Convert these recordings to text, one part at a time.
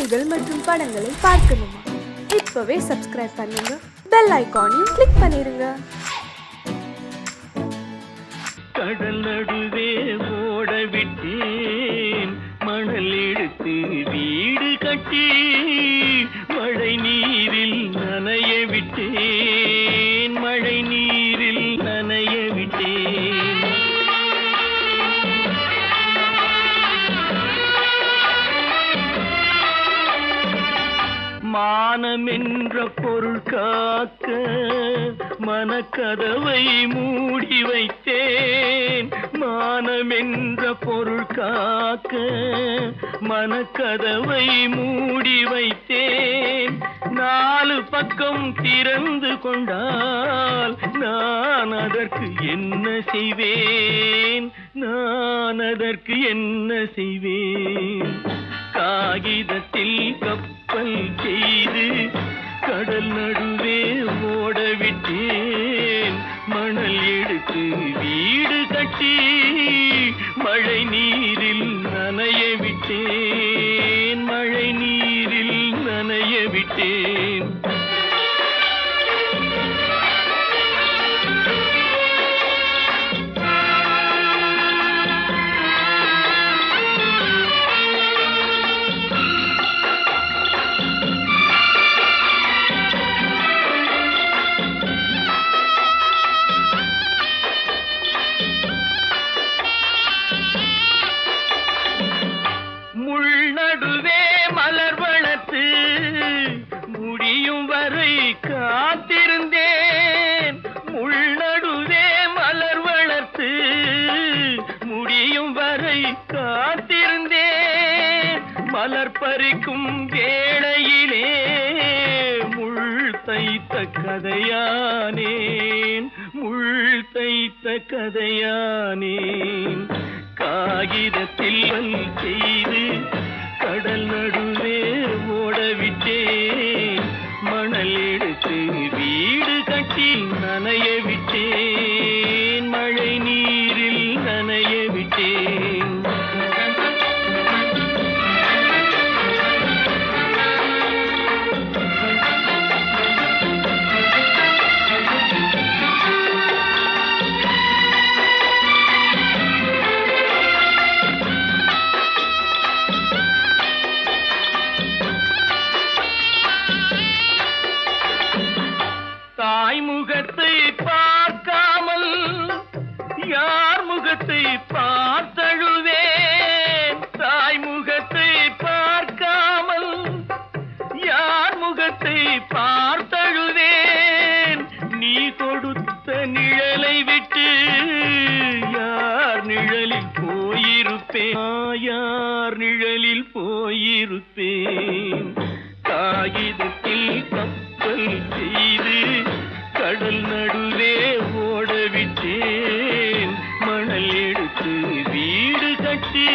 செய்திகள் மற்றும் படங்களை பார்க்கணுமா? இப்பவே சப்ஸ்கிரைப் பண்ணுங்க, பெல் ஐகானையும் கிளிக் பண்ணிருங்க. கடல் நடுவே ஓட விட்டேன், மணல் எடுத்து வீடு கட்டி மழை நீரில் நனைய விட்டேன், மழை நீரில் நனைய விட்டேன். மானம் என்ற பொருள் காக்க மனக்கதவை மூடி வைத்தேன், மானம் என்ற பொருள் காக்க மனக்கதவை மூடி வைத்தேன். நாலு பக்கம் திறந்து கொண்டால் நான் அதற்கு என்ன செய்வேன், நான் அதற்கு என்ன செய்வேன்? காகிதத்தில் கப்பல் செய்து கடல் நடுவே ஓட விட்டேன், மணல் எடுத்து வீடு கட்டி மழை நீரில் நனைய விட்டேன், மழை நீரில் நனைய விட்டேன். நடுவே மலர் வளர்த்து முடியும் வரை காத்திருந்தேன், முள் நடுவே மலர் வளர்த்து முடியும் வரை காத்திருந்தேன். மலர் பறிக்கும் வேளையிலே முள் தைத்த கதையானேன், முள் தைத்த கதையானேன். காகிதத்தில் செய்து கடல் நடுவே ஓடவிட்டேன், மணல் எடுத்து வீடு கட்டி நனைய விட்டேன், மழை நீரில் நனைய விட்டேன். தாய் முகத்தை பார்க்காமல் யார் முகத்தை பார்த்தழுவேன், தாய் முகத்தை பார்க்காமல் யார் முகத்தை பார்த்தழுவேன். நீ கொடுத்த நிழலை விட்டு யார் நிழலில் போயிருப்பேன், யார் நிழலில் போயிருப்பேன். காகிதத்தில் கப்பல் செய்து கடல் நடுவே ஓடவிட்டேன், மணல் எடுத்து வீடு கட்டி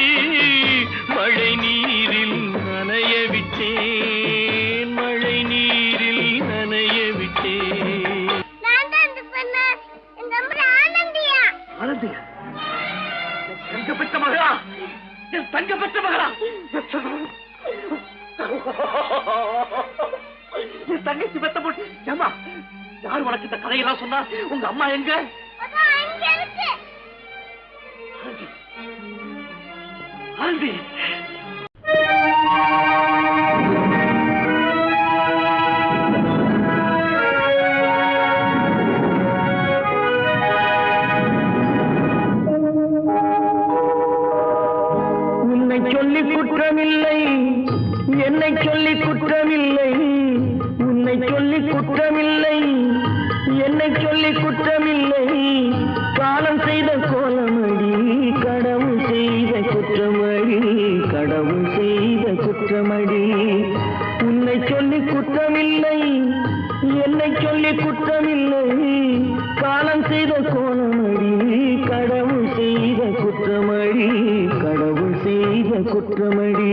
மழை நீரில் நனைய விட்டேன், மழை நீரில் நனைய விட்டேன். ஆனந்தியா, தங்க பெற்ற மகளா, என் தங்க பெற்ற மகளா, என் தங்கச்சி பெத்த போட்டு. ஏமா, யார் உனக்கு இந்த கதையெல்லாம் சொன்னா? உங்க அம்மா எங்க? ஆனந்தி, உன்னை சொல்லி குற்றமில்லை, என்னை சொல்லி குற்றமில்லை, உன்னை சொல்லி குற்றமில்லை, என்னை சொல்லி குற்றமில்லை. காலம் செய்த கோலமடி, கடவுள் செய்த குற்றமடி, கடவுள் செய்த குற்றமடி. உன்னை சொல்லி குற்றமில்லை, என்னை சொல்லி குற்றமில்லை. காலம் செய்த கோலமடி, கடவுள் செய்த குற்றமடி, கடவுள் செய்த குற்றமடி.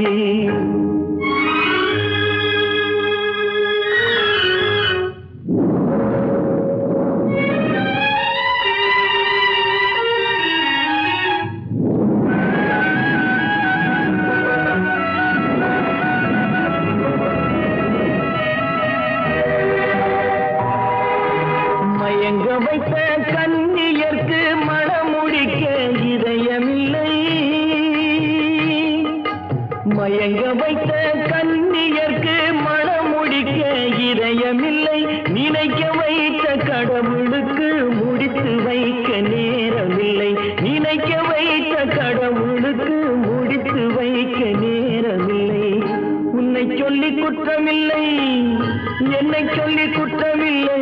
வைத்த கன்னியர்க்கு மனம் முடிக்க இதயமில்லை, நினைக்க வைத்த கடவுளுக்கு முடித்து வைக்க நேரமில்லை, நினைக்க வைத்த கடவுளுக்கு முடித்து வைக்க நேரமில்லை. உன்னை சொல்லி குற்றமில்லை, என்னை சொல்லி குற்றமில்லை,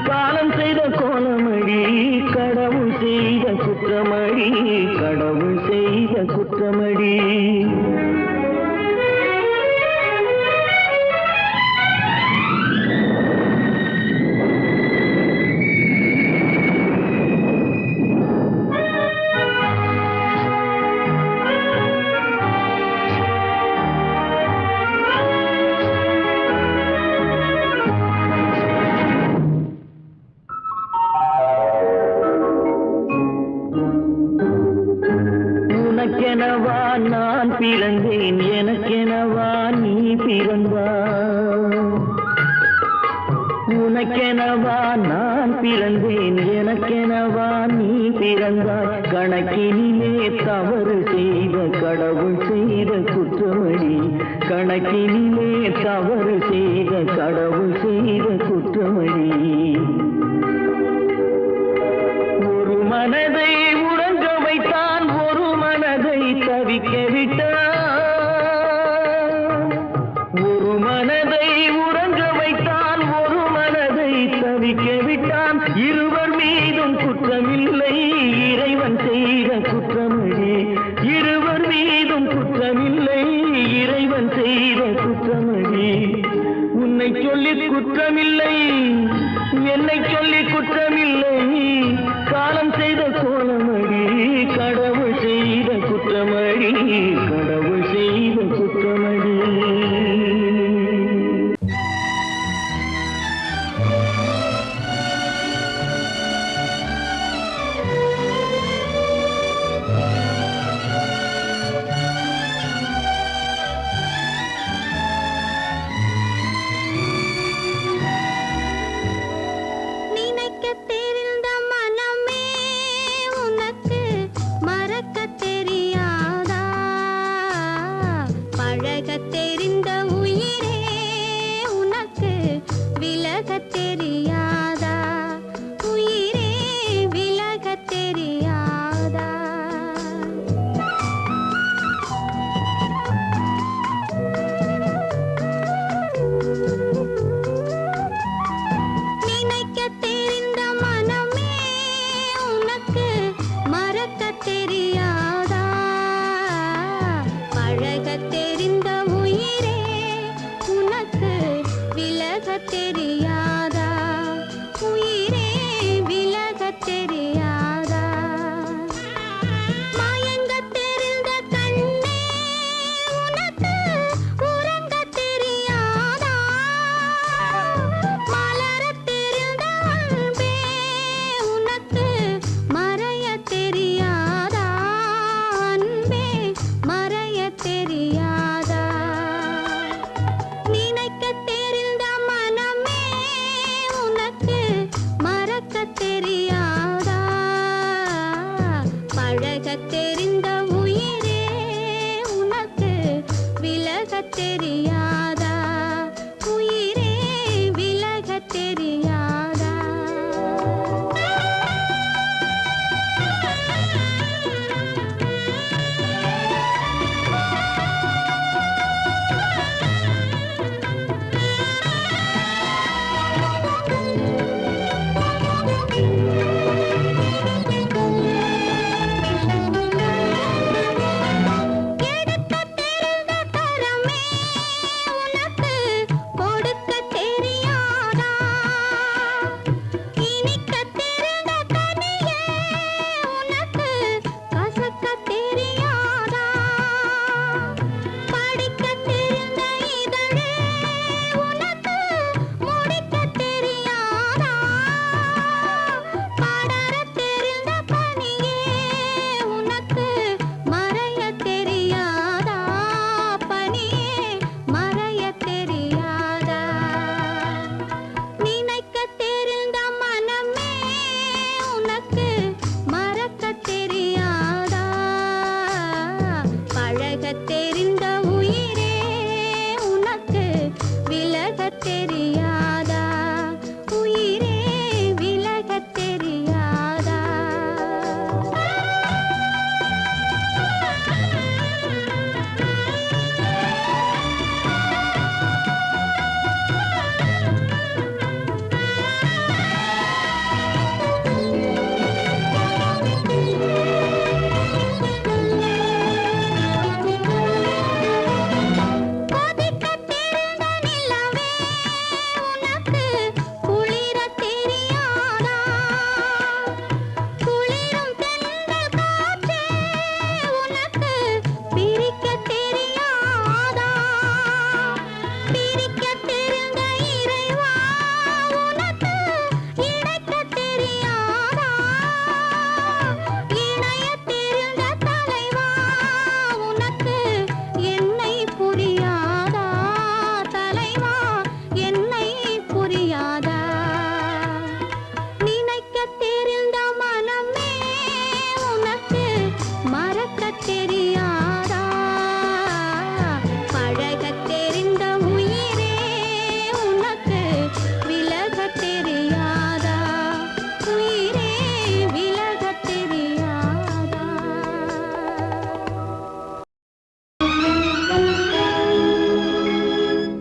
காலம் செய்த கோலமடி, கடவுள் செய்த குற்றமடி, கடவுள் செய்த குற்றமடி. உனக்கெனவா நான் பிறந்தேன், எனக்கெனவா நீ பிறந்தாய். உனக்கெனவா நான் பிறந்தேன், எனக்கெனவா நீ பிறந்தாய். கணக்கினிலே தவறு செய்த கடவுள் செய்த குற்றமடி, கணக்கினிலே தவறு செய்த கடவுள் செய்த குற்றமடி. ஒரு மனதை உறங்க வைத்தான், ஒரு மனதை தவிக்க விட்டான். ஒரு மனதை உறங்க வைத்தான், ஒரு மனதை தவிக்க விட்டான். இருவர் மீதும் குற்றமில்லை, இறைவன் செய்த குற்றமடி. இருவர் மீதும் குற்றமில்லை, இறைவன் செய்த குற்றமடி. உன்னை சொல்லி குற்றமில்லை, என்னை சொல்லி குற்றமில்லை, காலம் செய்த கோலமடி, கடவுள் செய்த குற்றமடி, கடவுள் செய்த குற்றமடி.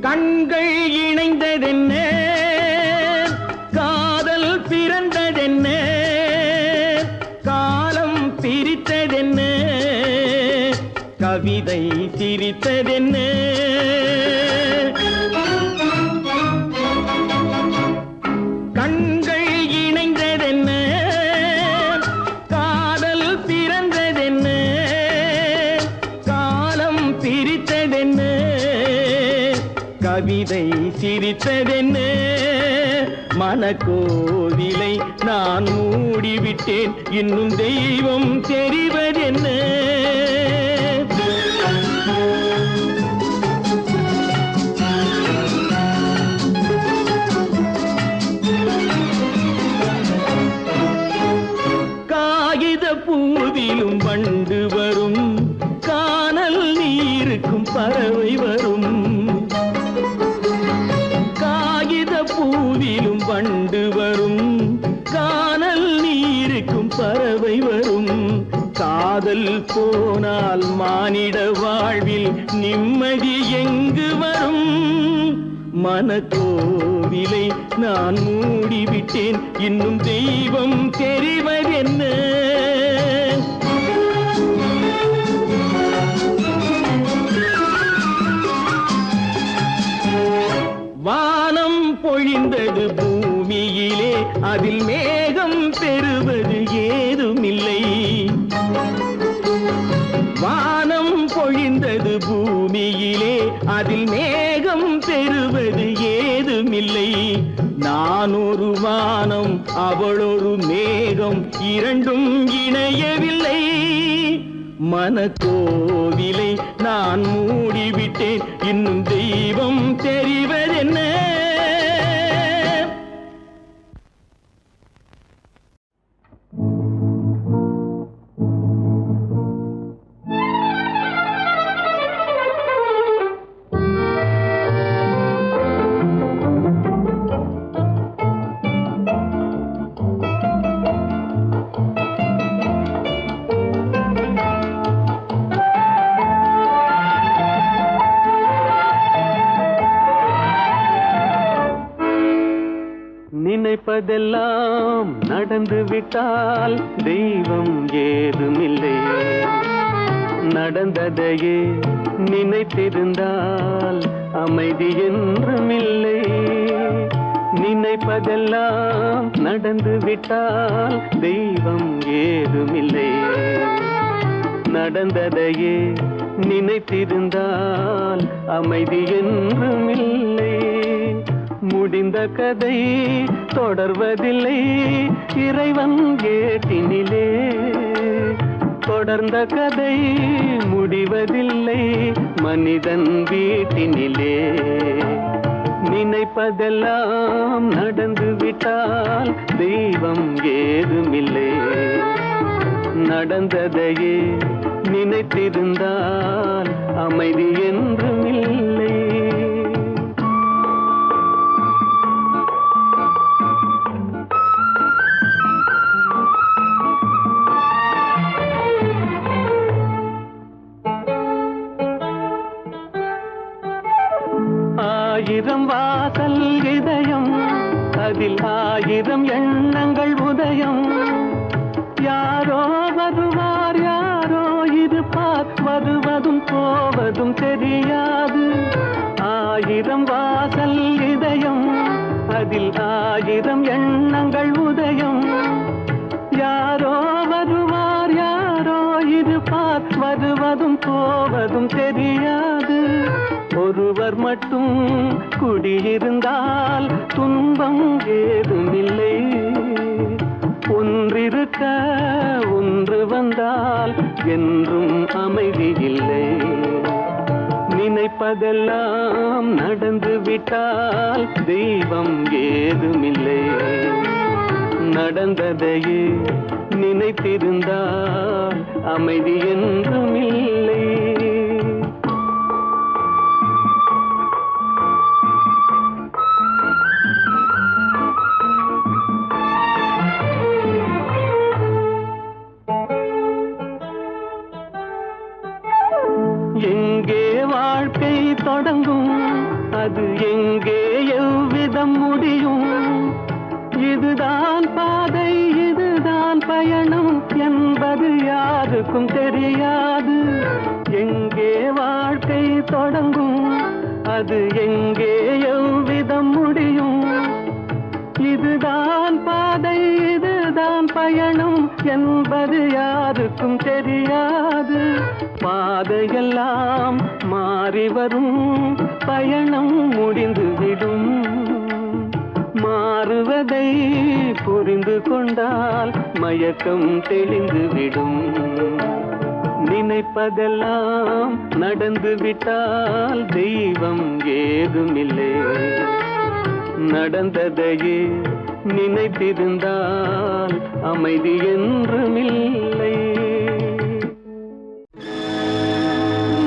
கண்கள் இணைந்ததென்ன, காதல் பிறந்ததென்ன, காலம் பிரித்ததென்ன, கவிதை சிரித்ததென்ன. கண்கள் இணைந்ததென்ன, காதல் பிறந்ததென்ன, காலம் பிரித்ததென்ன, கவிதை சிரித்ததென்ன. மனக்கோவிலை நான் மூடிவிட்டேன், இன்னும் தெய்வம் தெரிவதென்ன. காகித பூவிலும் வண்டு வரும், கானல் நீருக்கும் பறவை வரும். பூவிலும் வண்டு வரும், கானல் நீருக்கும் பறவை வரும். காதல் போனால் மானிட வாழ்வில் நிம்மதி எங்கு வரும்? மனக்கோவிலை நான் மூடிவிட்டேன், இன்னும் தெய்வம் தெரிவதென்ன. வானம் பொழிந்தது பூமியிலே, அதில் மேகம் பெறுவது ஏதுமில்லை. வானம் பொழிந்தது பூமியிலே, அதில் மேகம் பெறுவது ஏதுமில்லை. நான் ஒரு வானம், அவளொரு மேகம், இரண்டும் இணையவில்லை. மனக்கோவிலை நான் மூடிவிட்டேன், இன்னும் தெய்வம் தெரிவதென்ன. நினைப்பதெல்லாம் நடந்து விட்டால் தெய்வம் ஏதுமில்லை. நடந்ததையே நினைத்திருந்தால் அமைதி என்றுமில்லை. நினைப்பதெல்லாம் நடந்து விட்டால் தெய்வம் ஏதுமில்லை. நடந்ததையே நினைத்திருந்தால் அமைதி என்றுமில்லை. முடிந்த கதை தொடர்வதில்லை இறைவன் ஏட்டினிலே. தொடர்ந்த கதை முடிவதில்லை மனிதன் வீட்டினிலே. நினைப்பதெல்லாம் நடந்து விட்டால் தெய்வம் ஏதுமில்லை. நடந்ததையே நினைத்திருந்தால் அமைதி என்றுமில்லை. ஆயிரம் வாசல் இதயம், அதில் ஆயிரம் எண்ணங்கள் உதயம். யாரோ வருவார் யாரோ இருப்பார், வருவதும் போவதும் தெரியாது. ஆயிரம் வாசல் இதயம், அதில் ஆயிரம் எண்ணங்கள் உதயம். யாரோ வருவார் யாரோ இருப்பார், வருவதும் போவதும் தெரியாது. ஒருவர் மட்டும் குடியிருந்தால் துன்பம் ஏதுமில்லை. ஒன்றிருக்க ஒன்று வந்தால் என்றும் அமைதி இல்லை. நினைப்பதெல்லாம் நடந்து விட்டால் தெய்வம் ஏதுமில்லை. நடந்ததையே நினைத்திருந்தால் அமைதி என்றும் இல்லை. எங்கே வாழ்க்கை தொடங்கும், அது எங்கே எவ்விதம் முடியும்? இதுதான் பாதை, இதுதான் பயணம் என்பது யாருக்கும் தெரியாது. எங்கே வாழ்க்கை தொடங்கும், அது எங்கே எவ்விதம் முடியும்? இதுதான் பாதை, இதுதான் பயணம் என்பது யாருக்கும் தெரியாது. பாதையெல்லாம் மாறி வரும், பயணம் முடிந்துவிடும். மாறுவதை புரிந்து கொண்டால் மயக்கம் தெளிந்துவிடும். நினைப்பதெல்லாம் நடந்து விட்டால் தெய்வம் ஏதுமில்லை. நடந்ததையே நினைத்திருந்தால் அமைதி என்றுமில்லை.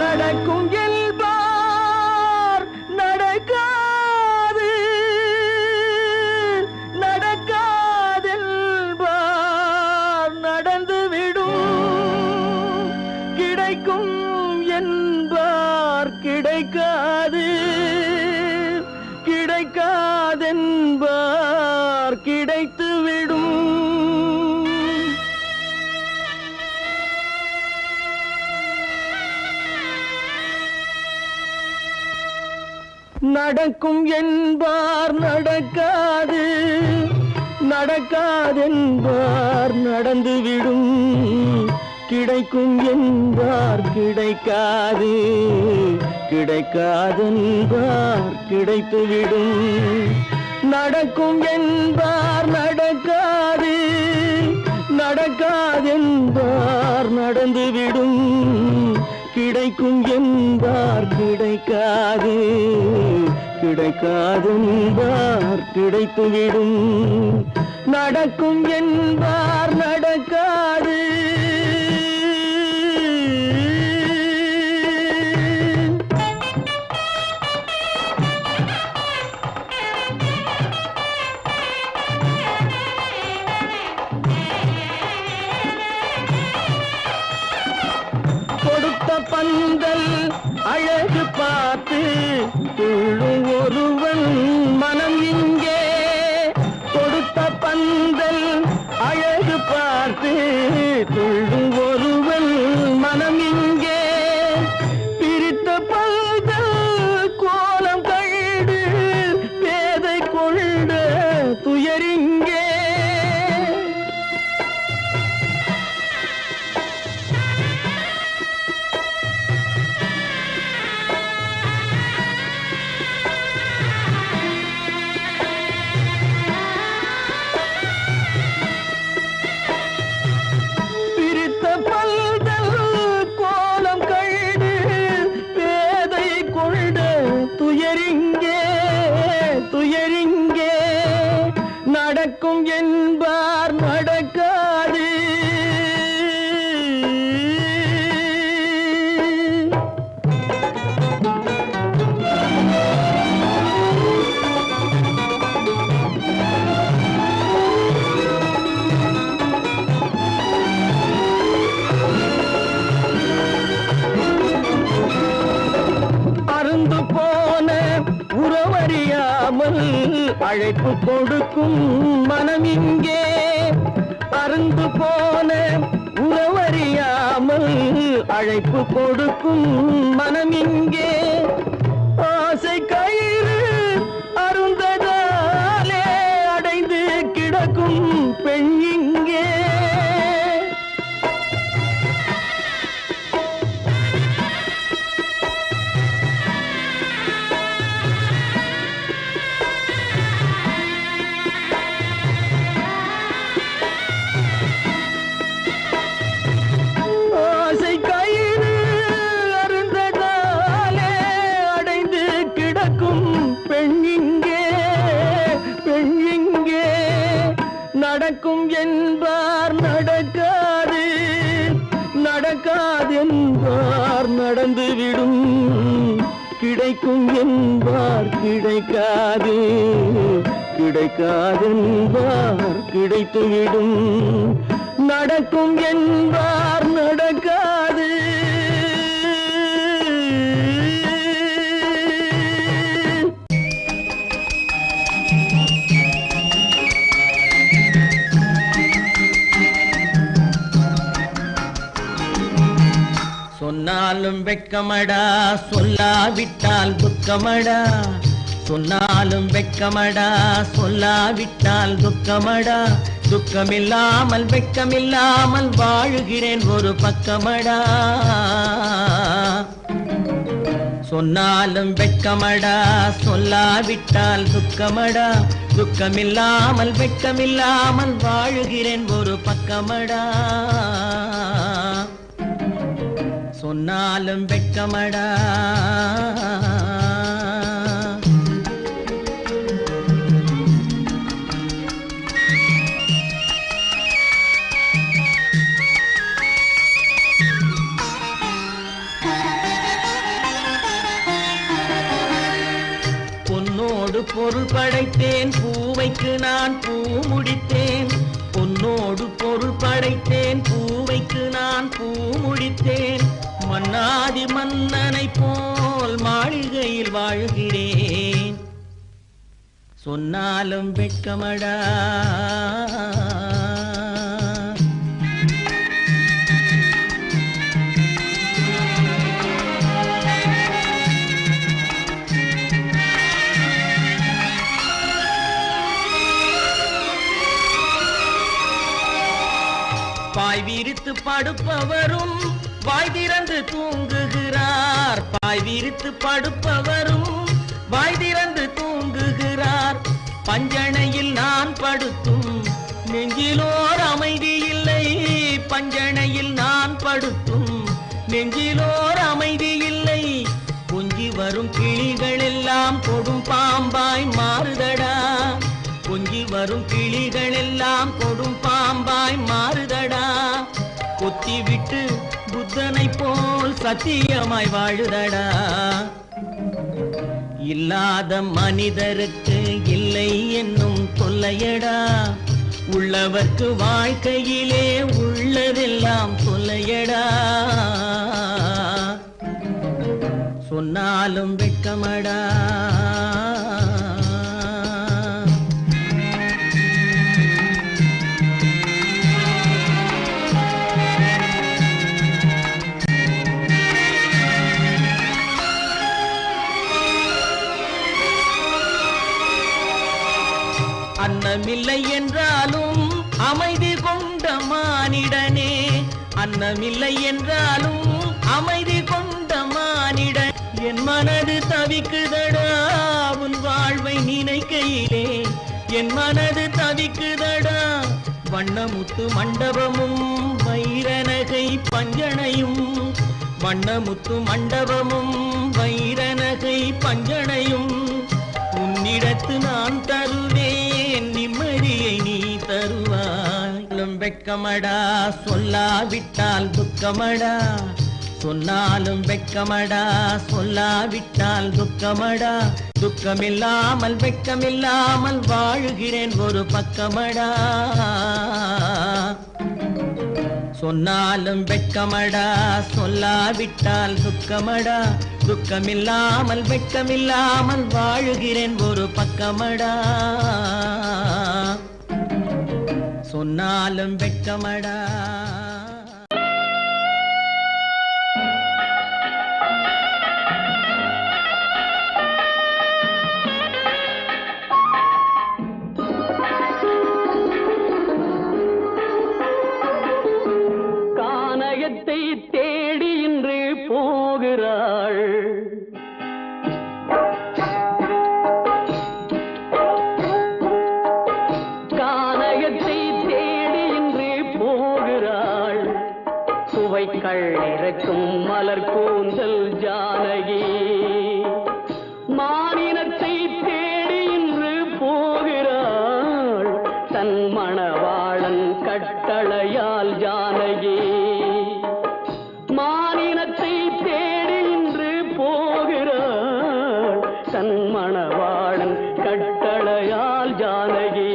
நடக்கும் என்பார் நடக்காது, நடக்காதென்பார் நடந்துவிடும். கிடைக்கும் என்பார் கிடைக்காது, கிடைக்காதென்பார் கிடைத்துவிடும். நடக்கும் என்பார் நடக்காது, நடக்காதென்பார் நடந்துவிடும். கிடைக்கும் என்பார் கிடைக்காது, கிடைக்காதென்பார் கிடைத்துவிடும். நடக்கும் என்பார் நடக்காது, நடக்காதென்பார் நடந்துவிடும். கிடைக்கும் என்பார் கிடைக்காது, கிடைக்காதென்பார் கிடைத்துவிடும். நடக்கும் என்பார் நடக்காது. பந்தல் அழகு பார்த்து துள்ளும் ஒருவன் மனம் இங்கே. கொடுத்த பந்தல் அழகு பார்த்து துள்ளும் ஒருவன் மனம் இங்கே. பிரித்த பந்தல் கோலம் கண்டு பேதை கொண்ட துயரிங்கே. துயரிங்கே நடக்கும் என்பார் நடக்காது. அருந்து போன உறவறியாமல் அழைப்பு கொடுக்கும் மனம் இங்கே. அருந்து போன உறவறியாமல் அழைப்பு கொடுக்கும் மனம் இங்கே. ஆசை கயிறு அருந்ததாலே அடைந்து கிடக்கும் பெண் இங்கே. வந்துவிடும். கிடைக்கும் என்பார் கிடைக்காது, கிடைக்காதென்பார் கிடைத்துவிடும். நடக்கும் என்பார் நடக்காது. சொன்னாலும் வெட்கமடா, சொல்லாவிட்டால் துக்கமடா. சொன்னாலும் வெட்கமடா, சொல்லாவிட்டால் துக்கமடா. துக்கமில்லாமல் வெட்கமில்லாமல் வாழுகிறேன் ஒரு பக்கமடா. சொன்னாலும் வெட்கமடா, சொல்லாவிட்டால் துக்கமடா. துக்கமில்லாமல் வெட்கமில்லாமல் வாழுகிறேன் ஒரு பக்கமடா. சொன்னாலும் வெட்கமடா. பொன்னோடு பொருள் படைத்தேன், பூவைக்கு நான் பூ முடித்தேன். பொன்னோடு பொருள் படைத்தேன், பூவைக்கு நான் பூ முடித்தேன். மன்னாதி மன்னனை போல் மாளிகையில் வாழ்கிறேன். சொன்னாலும் வெட்கமடா. பாய் விரித்து படுப்பவரும் வாய் திறந்து தூங்குகிறார். பாய் விரித்து படுப்பவரும் வாய் திறந்து தூங்குகிறார். பஞ்சணையில் நான் படுத்தும் நெஞ்சிலோர் அமைதி இல்லை. பஞ்சணையில் நான் படுத்தும் நெஞ்சிலோர் அமைதி இல்லை. கொஞ்சி வரும் கிளிகள் எல்லாம் கொடும் பாம்பாய் மாறுதடா. கொஞ்சி வரும் கிளிகள் எல்லாம் கொடும் பாம்பாய் மாறுதடா. கொத்தி விட்டு புத்தனை போல் சத்தியமாய் வாழுதடா. இல்லாத மனிதருக்கு இல்லை என்னும் தொல்லையடா. உள்ளவர்க்கு வாழ்க்கையிலே உள்ளதெல்லாம் தொல்லையடா. சொன்னாலும் வெட்கமடா. அன்னமில்லை என்றாலும் அமைதி கொண்ட மானிடனே. அன்னமில்லை என்றாலும் அமைதி கொண்ட மானிடன். என் மனது தவிக்குதடா உன் வாழ்வை நினைக்கையிலே. என் மனது தவிக்குதடா. வண்ணமுத்து மண்டபமும் வைரநகை பஞ்சனையும். வண்ணமுத்து மண்டபமும் வைரநகை பஞ்சனையும். உன்னிடத்து நான் தருவேன், நிம்மதியை நீ தருவாய். வெட்கமடா, சொல்லாவிட்டால் துக்கமடா. சொன்னாலும் வெட்கமடா, சொல்லாவிட்டால் துக்கமடா. துக்கமில்லாமல் வெட்கமில்லாமல் வாழுகிறேன் ஒரு பக்கமடா. சொன்னாலும் வெட்கமடா, சொல்லாவிட்டால் துக்கமடா. துக்கமில்லாமல் வெட்கமில்லாமல் வாழுகிறேன் ஒரு பக்கமடா. சொன்னாலும் வெட்கமடா. கானகத்தை தேடி இன்று போகிறாள். கானகத்தை தேடி இன்று போகிறாள். சுவைக்கள் இறக்கும் மலர் கூந்தல் ஜானகி. மானினத்தை தேடி இன்று போகிறாள். தன் மணவாளன் கட்டளையால் ஜானகி. மானினத்தை தேடி மணவாளன் கட்டளையால் ஜானகி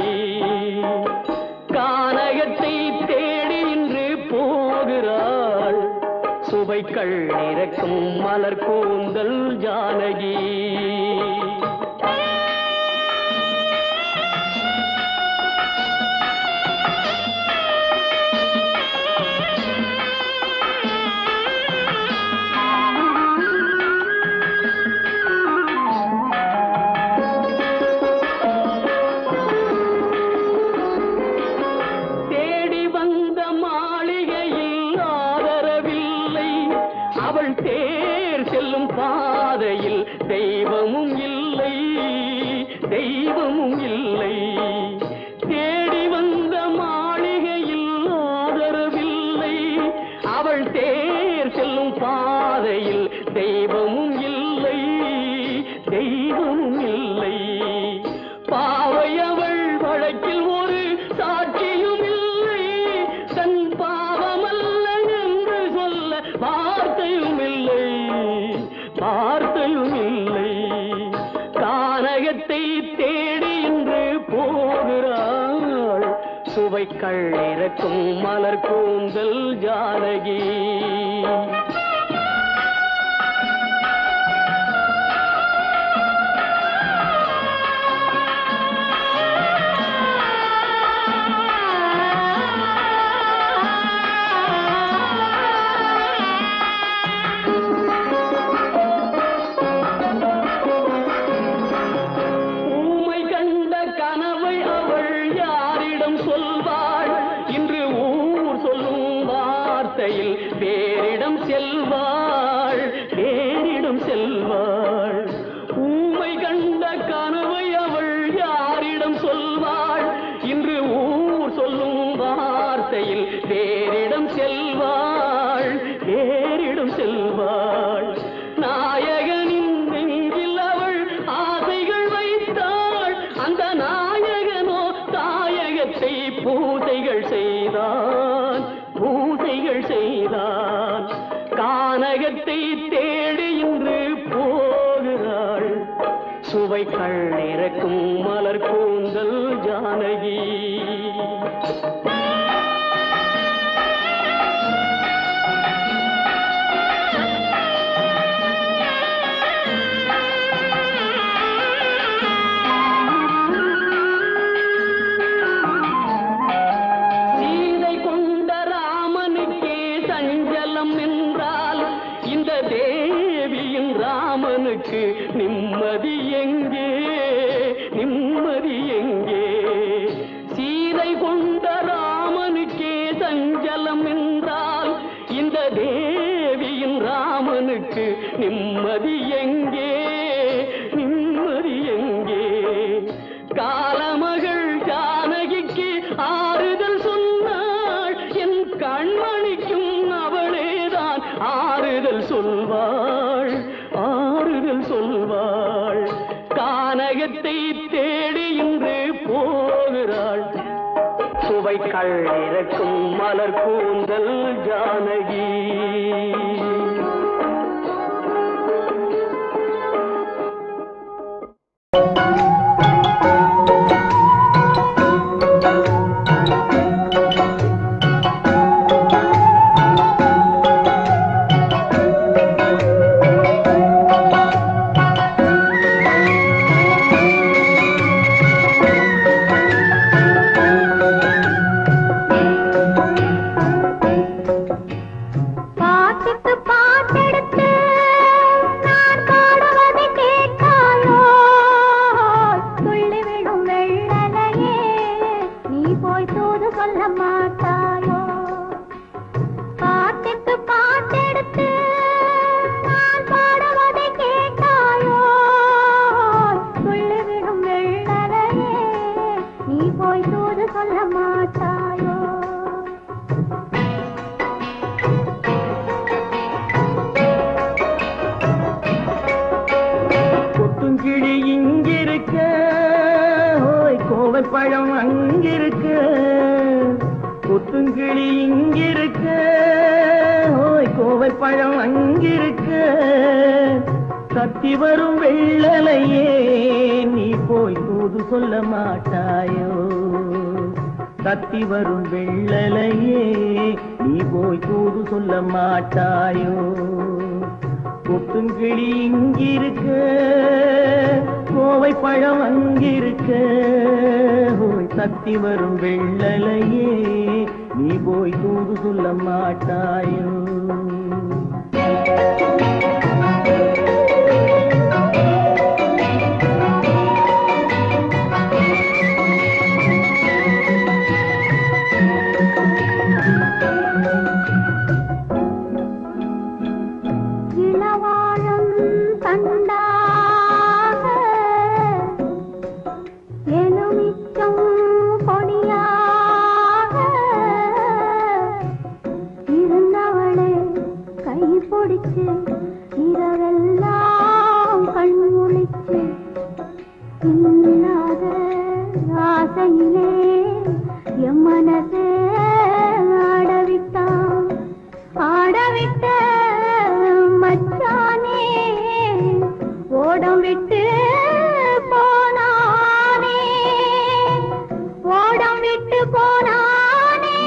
கானகத்தை தேடி இன்று போகிறாள் சுவைக்கள் இறக்கும் மலர் கூந்தல் ஜானகி தெய்வமும் இல்லை தெய்வமும் இல்லை தேடி வந்த மாளிகையில் ஆதரவில்லை அவள் தேர் செல்லும் பாதையில் தெய்வமும் இல்லை தெய்வமும் இல்லை பாவை அவள் வழக்கில் ஒரு சாட்சியும் இல்லை தன் பாவமல்ல என்று சொல்ல வார்த்தையும் இல்லை வார்த்தையும் இல்லை கானகத்தை தேடி இன்று போகிறாள் சுவைக்கள் இறக்கும் மலர் கூந்தல் ஜானகி வேறிடம் செல்வாள் வேறிடம் செல்வாள் ஊமை கண்ட கனவை அவள் யாரிடம் சொல்வாள் இன்று ஊர் சொல்லும் வார்த்தையில் வேறிடம் செல்வாள் வேறிடம் செல்வாள் நாயகனின் நெஞ்சில் அவள் ஆசைகள் வைத்தாள் அந்த நாயகனோ தாயகத்தை பூசைகள் செய்தான் பூசைகள் செய்தான் கானகத்தை தேடி இன்று போகிறாள் சுவைக்கள் இறக்கும் மலர் கூந்தல் ஜானகி ராமனுக்கு நிம்மதி எங்கே நிம்மதி எங்கே சீதை கொண்ட ராமனுக்கே சஞ்சலம் என்றால் இந்த தேவியின் ராமனுக்கு நிம்மதி எங்கே நிம்மதி எங்கே காலமகள் ஜானகிக்கு ஆறுதல் சொன்னாள் என் கண்மணிக்கும் அவளேதான் ஆறுதல் சொல்வாள் ஆறுதல் சொல்வாள் கானகத்தை தேடி இன்று போகிறாள் சுவைக்கள் இறக்கும் மலர் கூந்தல் ஜானகி பழம் அங்கிருக்க புத்துங்கிளி இங்கிருக்க ஓய் கோவை பழம் அங்கிருக்க கத்தி வரும் வெள்ளலையே போய் தூது சொல்ல மாட்டாயோ தத்தி வரும் வெள்ளலையே நீ போய் தூது சொல்ல மாட்டாயோ கொட்டுங்கிளி இங்கிருக்க கோவை பழம் அங்கிருக்க போய் தத்தி வரும் வெள்ளலையே நீ போய் தூது சொல்ல மாட்டாயோ இரவெல்லாம் கண்முழிச்சு இல்லாத ஆசையிலே என் மனசே ஆடவிட்ட மச்சானே ஓடம் விட்டு போனானே ஓடம் விட்டு போனானே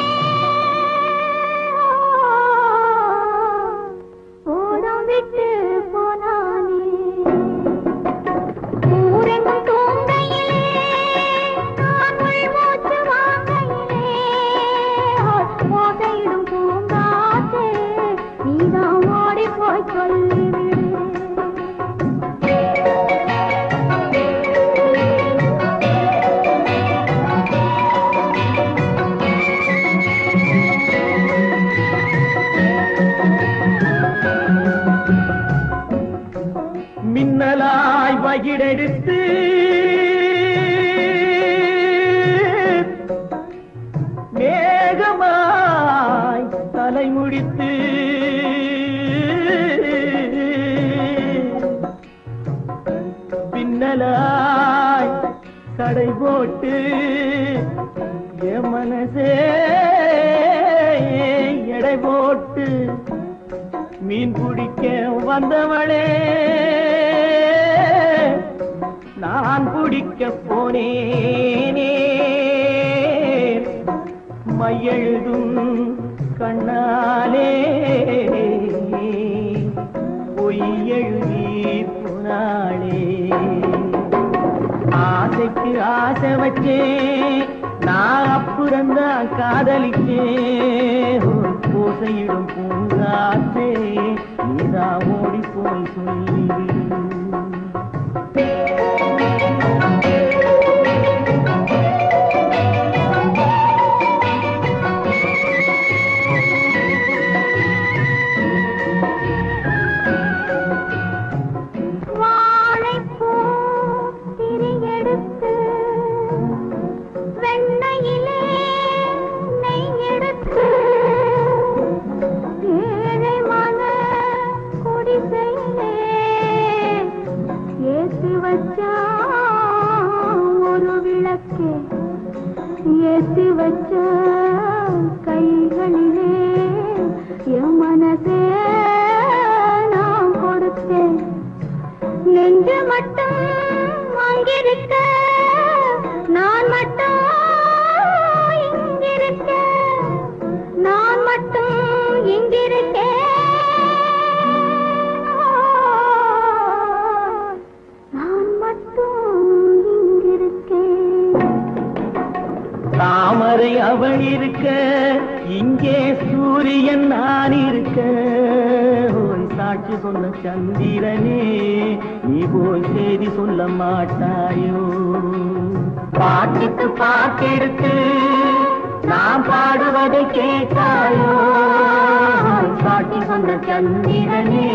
ஓடம் விட்டு போனானே ஊரெங்கும் தூங்கையிலே நான் மூச்சு வாங்கையிலே ஓசையிடும் பூங்காற்றே நீதான் ஓடி போய் சொல்லிவிடு மின்னலாய் வகிடெடுத்து மேகமாய் தலைமுடித்து பின்னலாய் கடை போட்டு என் மனசே எடை போட்டு மீன் பிடிக்க வந்தவளே நான் பிடிக்க போனேனே மையெழுதும் கண்ணாலே பொய் எழுதி புனாளே ஆசைக்கு ஆசை வச்சேன் நான் அப்புறந்தான் காதலிச்சேன் பூசையிடும் பூங்காற்றே நீதான் ஓடி போய் சொல்லிவிடு ஒரு விளக்கே ஏற்றி வச்ச கைகளிலே என் மனசே நான் கொடுத்தேன் நெஞ்சு மட்டும் அங்கிருக்க நான் மட்டும் இங்கிருக்க நான் மட்டும் இங்கிருக்கேன் தாமரை அவள் இருக்க இங்கே சூரியன் நான் இருக்க சாட்சி சொன்ன சந்திரனே நீ போய் செய்தி சொல்ல மாட்டாயோ பாட்டுக்கு பாட்டெடுத்து நான் பாடுவதை கேட்டாயோ சாட்சி சொன்ன சந்திரனே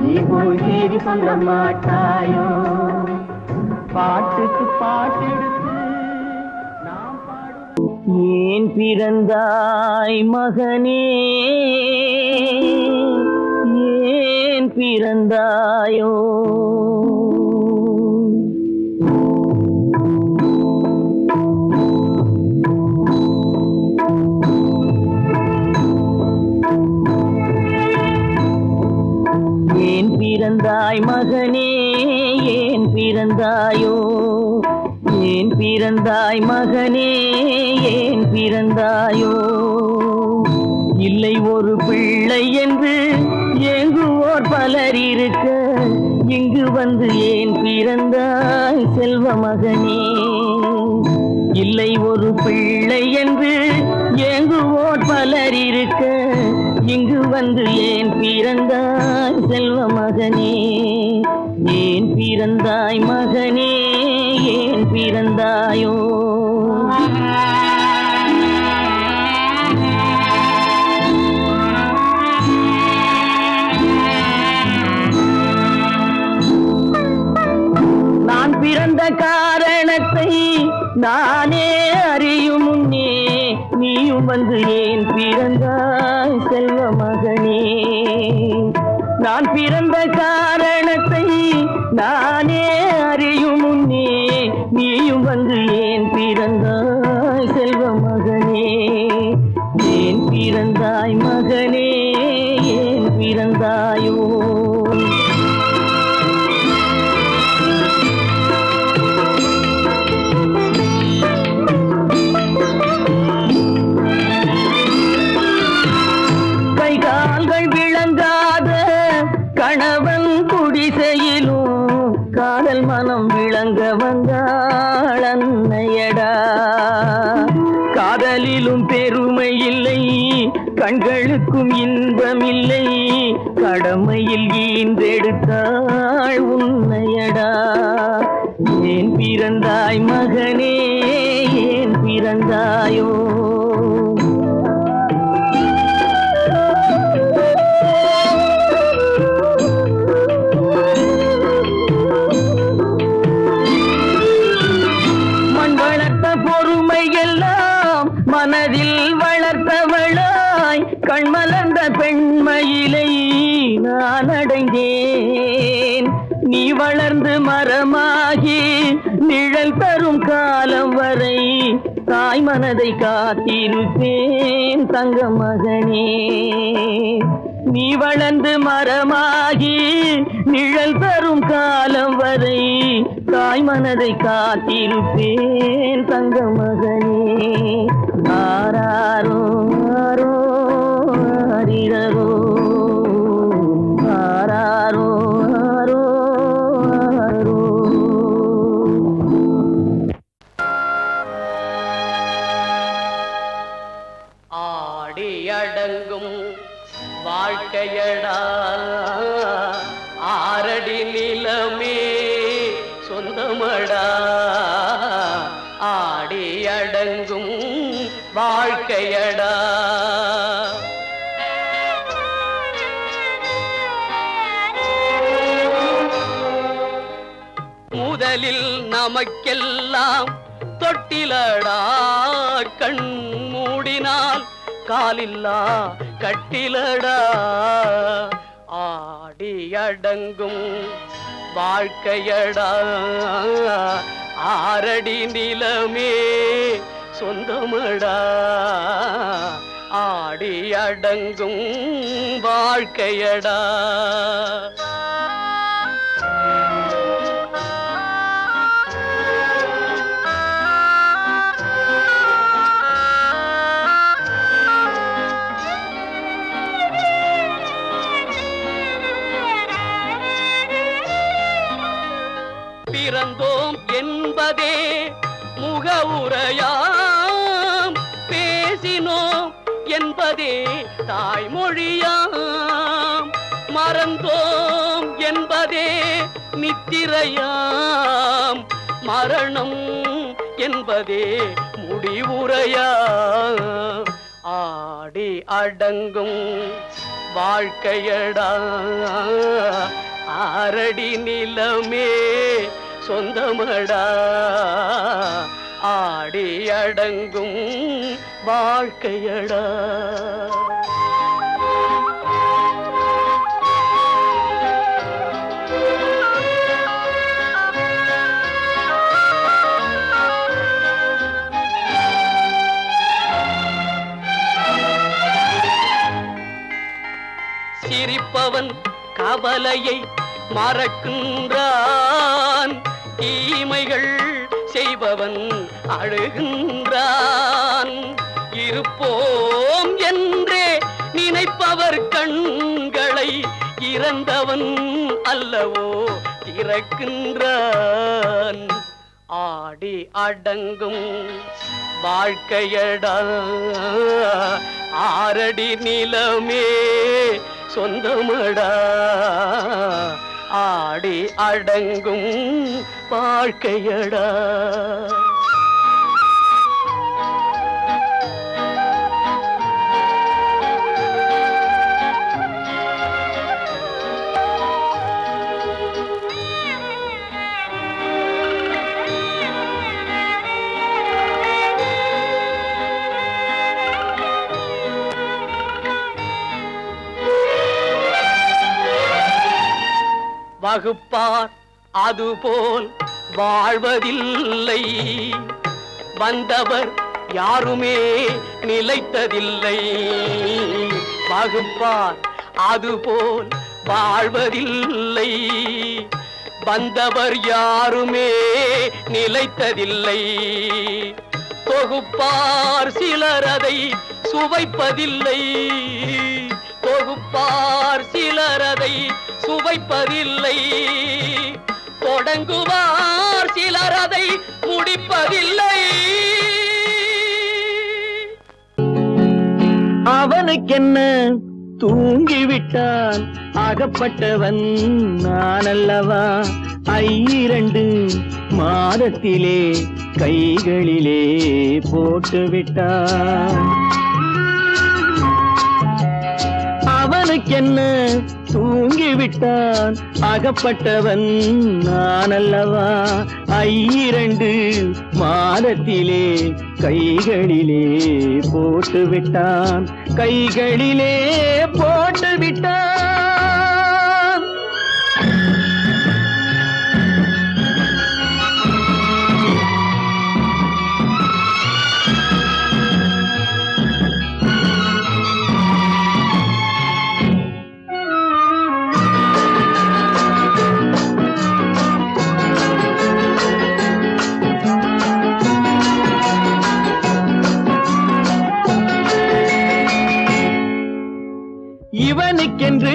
நீ போய் செய்தி சொல்ல மாட்டாயோ பாட்டுக்கு பாட்டெடுத்து ஏன் பிறந்தாய் மகனே ஏன் பிறந்தாயோ ஏன் பிறந்தாய் மகனே ஏன் பிறந்தாயோ ஏன் பிறந்தாய் மகனே ஏன் பிறந்தாயோ இல்லை ஒரு பிள்ளை என்று ஏங்குவோர் பலர் இருக்க இங்கு வந்து ஏன் பிறந்தாய் செல்வ மகனே இல்லை ஒரு பிள்ளை என்று ஏங்குவோர் பலர் இருக்க இங்கு வந்து ஏன் பிறந்தாய் செல்வ மகனே ஏன் பிறந்தாய் மகனே ஏன் பிறந்தாயோ நான் பிறந்த காரணத்தை நானே அறியும் முன்னே நீயும் வந்து ஏன் பிறந்தாய் செல்வ மகனே நான் பிறந்த காரணத்தை நானே அறியும் முன்னே நீயும் வந்து ஏன் பிறந்தாய் செல்வ மகனே ஏன் பிறந்தாய் மகனே ஏன் பிறந்தாயோ கணவன் குடிசையிலும் காதல் மனம் விளங்க வந்தாள் அன்னையடா காதலிலும் பெருமை இல்லை கண்களுக்கும் இன்பம் இல்லை கடமையில் ஈன்றெடுத்தாள் உன்னையடா ஏன் பிறந்தாய் மகனே ஏன் பிறந்தாயோ மனதில் வளர்த்தவளாய் கண்மலர்ந்த பெண்மயிலை நான் அடைந்தேன் நீ வளர்ந்து மரமாகி நிழல் தரும் காலம் வரை தாய் மனதை காத்திருப்பேன் தங்க மகனே நீ வளர்ந்து மரமாகி நிழல் தரும் காலம் வரை தாய் மனதை காத்திருப்பேன் தங்க மகனே ஆராரோ ஆரோ ஆரிரரோ ஆராரோ ஆரோ ஆரோ ஆடி அடங்கும் வாழ்க்கையடா ஆரடி நிலமே சொந்தமடா ஆடி அடங்கும் வாழ்க்கையடா முதலில் நமக்கெல்லாம் தொட்டிலடா கண் மூடினால் காலில்லா கட்டிலடா ஆடி அடங்கும் வாழ்க்கையடா ஆரடி நிலமே சொந்தமடா ஆடி அடங்கும் வாழ்க்கையடா பிறந்தோம் என்பதே முகவுரையாம் பேசினோம் என்பதே தாய்மொழியாம் மறந்தோம் என்பதே நித்திரையாம் மரணம் என்பதே முடிவுரையாம் ஆடி அடங்கும் வாழ்க்கையடா ஆரடி நிலமே சொந்தமடா ஆடி அடங்கும் வாழ்க்கையடா சிரிப்பவன் கவலையை மறக்கின்றான் இறந்தவன் அழுகின்றான். இருப்போம் என்றே நினைப்பவர் கண்களை இறந்தவன் அல்லவோ திறக்கின்றான். ஆடி அடங்கும் வாழ்க்கையடா ஆரடி நிலமே சொந்தமடா. ஆடி அடங்கும் வாழ்க்கையடா. வகுப்பார் அதுபோல் வாழ்வதில்லை. வந்தவர் யாருமே நிலைத்ததில்லை. வகுப்பார் அதுபோல் வாழ்வதில்லை. வந்தவர் யாருமே நிலைத்ததில்லை. தொகுப்பார் சிலர் அதை சுவைப்பதில்லை. தொகுப்பார் சிலர் அதை சுவைப்பதில்லை. தொடங்குவார் சிலர் அதை முடிப்பதில்லை. அவனுக்கென்ன தூங்கிவிட்டான் அகப்பட்டவன் நான் அல்லவா. 2 மாதத்திலே கைகளிலே போட்டுவிட்டான். அவனுக்கென்ன தூங்கிவிட்டான் அகப்பட்டவன் நான் அல்லவா. 2 மாதத்திலே கைகளிலே போட்டுவிட்டான். கைகளிலே போட்டுவிட்டான். இவனுக்கென்று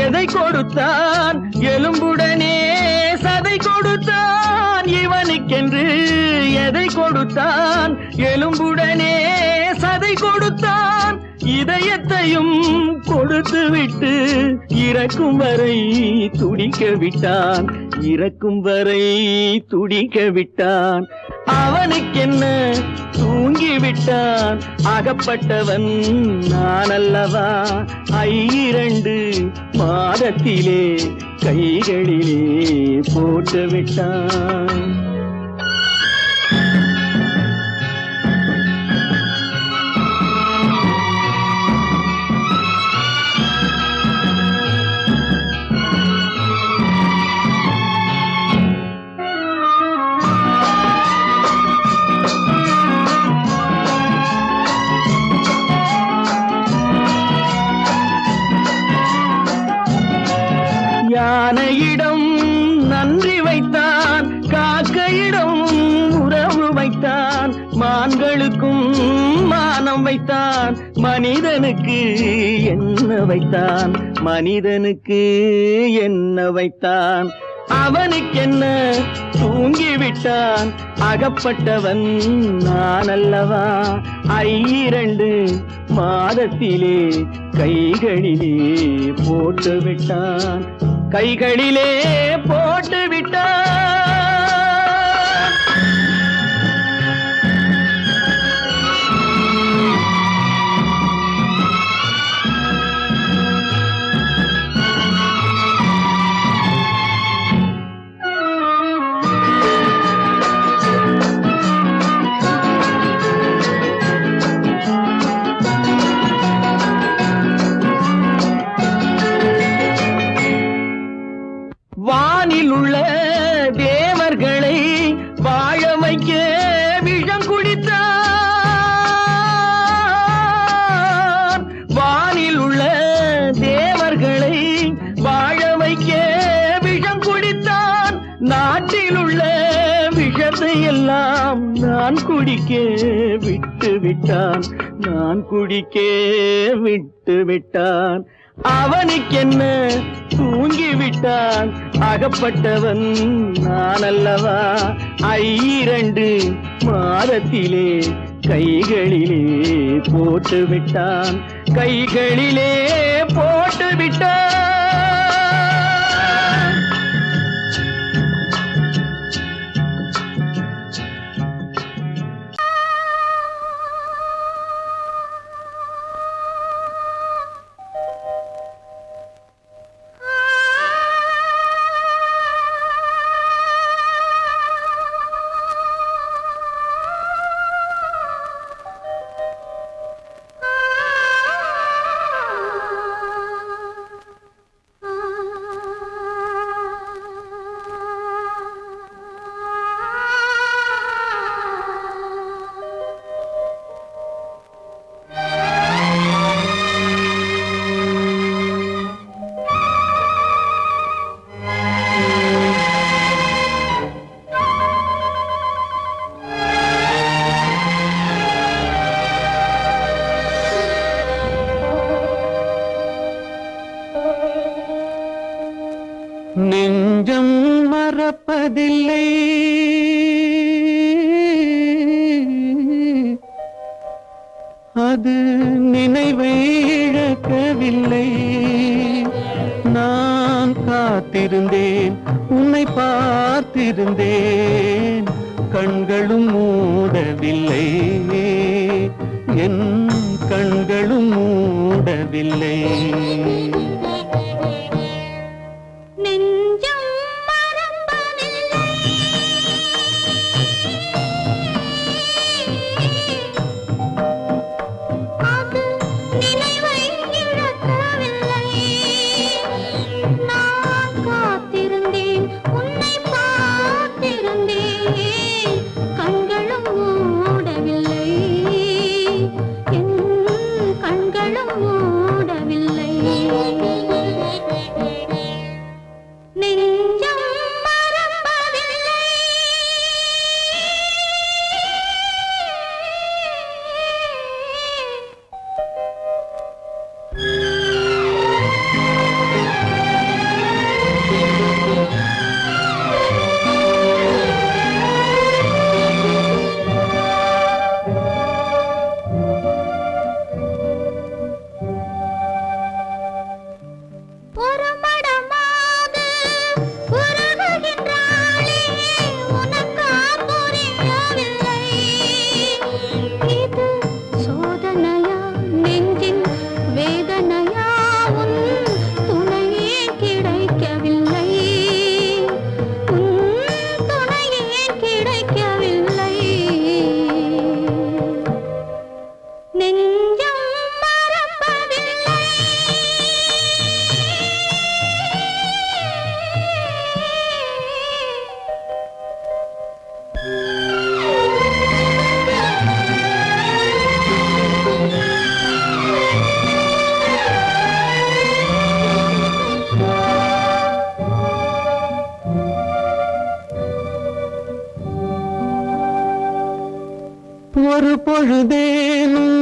எதை கொடுத்தான் எலும்புடனே சதை கொடுத்தான். இவனுக்கென்று எதை கொடுத்தான் எலும்புடனே சதை கொடுத்தான். இதயத்தையும் கொடுத்து விட்டு இறக்கும் வரை துடிக்க விட்டான். இறக்கும் வரை துடிக்க விட்டான். அவனுக்கென்ன தூங்கிவிட்டான் அகப்பட்டவன் நான் அல்லவா. 2 மாதத்திலே கைகளிலே போட்டுவிட்டான். யானையிடம் நன்றி வைத்தான், காக்கையிடம் உறவு வைத்தான், மான்களுக்கும் மானம் வைத்தான், மனிதனுக்கு என்ன வைத்தான், மனிதனுக்கு என்ன வைத்தான். அவனுக்கென்ன தூங்கிவிட்டான் அகப்பட்டவன் நான் அல்லவா. 2 மாதத்திலே கைகளிலே போட்டுவிட்டான். கைகளிலே போட்டுவிட்டான். வானில் உள்ள தேவர்களை வாழ வைக்க விஷம் குடித்தான். வானில் உள்ள தேவர்களை வாழ வைக்க விஷம் குடித்தான். நாட்டில் உள்ள விஷத்தை எல்லாம் நான் குடிக்க விட்டு விட்டான், நான் குடிக்க விட்டு விட்டான். அவனுக்கென்ன தூங்கி விட்டான், அகப்பட்டவன் நான் அல்லவா. 2 மாதத்திலே கைகளிலே போட்டு விட்டான், கைகளிலே போட்டு விட்டான். நெஞ்சம் மறப்பதில்லை, அது நினைவை இழக்கவில்லை. நான் காத்திருந்தேன், உன்னை பார்த்திருந்தேன், கண்களும் மூடவில்லை, என் கண்களும் மூடவில்லை. ஒரு பொழுதேனும்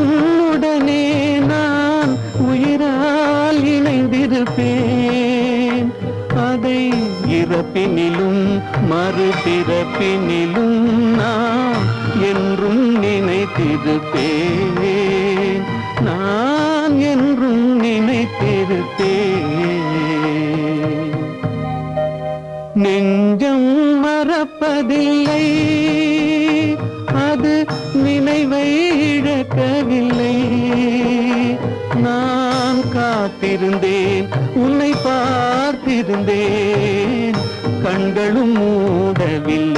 உன்னுடனே நான் உயிரால் இணைந்திருப்பேன். அதை இறப்பினிலும் மறுபிறப்பினிலும் நான் என்றும் நினைத்திருப்பேன், நான் என்றும் நினைத்திருப்பேன். நெஞ்சம் மறப்பதில்லை, அது நினைவை இழக்கவில்லை. நான் காத்திருந்தேன், உன்னை பார்த்திருந்தேன், கண்களும் மூடவில்லை.